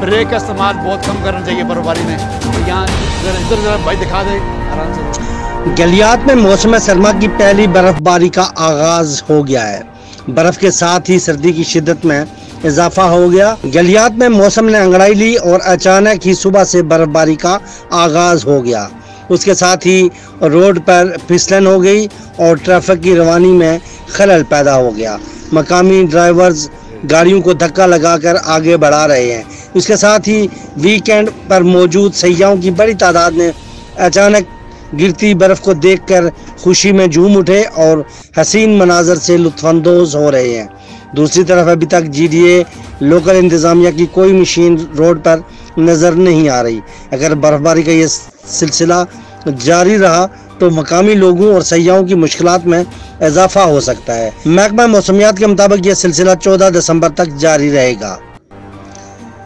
Break का इस्तेमाल बहुत कम करना चाहिए बर्फबारी में। तो यहाँ इधर जरा भाई दिखा दे आराम से। गलियात में मौसम सरमा की पहली बर्फबारी का आगाज हो गया है। बर्फ के साथ ही सर्दी की शिद्दत में इजाफा हो गया। गलियात में मौसम ने अंगड़ाई ली और अचानक ही सुबह से बर्फबारी का आगाज हो गया। उसके साथ ही रोड पर फिसलन हो गई और ट्रैफिक की रवानी में खलल पैदा हो गया। मकामी ड्राइवर्स गाड़ियों को धक्का लगाकर आगे बढ़ा रहे हैं। इसके साथ ही वीकेंड पर मौजूद सैयाहों की बड़ी तादाद ने अचानक गिरती बर्फ को देखकर खुशी में झूम उठे और हसीन मनाजर से लुत्फानंदोज हो रहे हैं। दूसरी तरफ अभी तक जीडीए लोकल इंतजामिया की कोई मशीन रोड पर नज़र नहीं आ रही। अगर बर्फबारी का ये सिलसिला जारी रहा तो मकामी लोगों और सैयाहों की मुश्किलात में इजाफा हो सकता है। महकमा मौसमियात के मुताबिक ये सिलसिला 14 दिसंबर तक जारी रहेगा।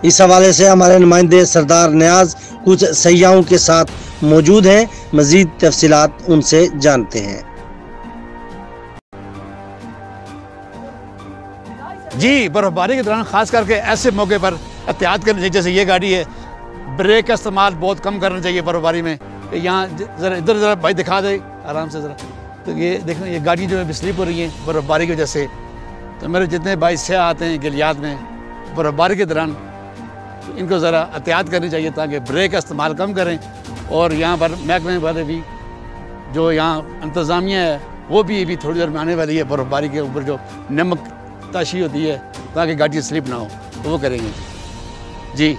इस हवाले से हमारे नुमाइंदे सरदार नियाज कुछ सैयाहों के साथ मौजूद हैं। मजीद तफसीलात उनसे जानते हैं। जी, बर्फबारी के दौरान खास करके ऐसे मौके पर एहतियात करनी चाहिए। जैसे ये गाड़ी है, ब्रेक का इस्तेमाल बहुत कम करना चाहिए बर्फबारी में। यहाँ ज़रा इधर ज़रा भाई दिखा दे आराम से ज़रा। तो ये देखो, ये गाड़ी जो है स्लिप हो रही है बर्फबारी की वजह से। तो मेरे जितने भाई सयाह आते हैं गलियात में बर्फबारी के दौरान, तो इनको ज़रा एहतियात करनी चाहिए ताकि ब्रेक का इस्तेमाल कम करें। और यहाँ पर महकमे वाले भी, जो यहाँ इंतज़ामिया है, वो भी थोड़ी देर में आने वाली है। बर्फबारी के ऊपर जो नमक ताशी होती है ताकि गाड़ी स्लिप ना हो, तो वो करेंगे। जी।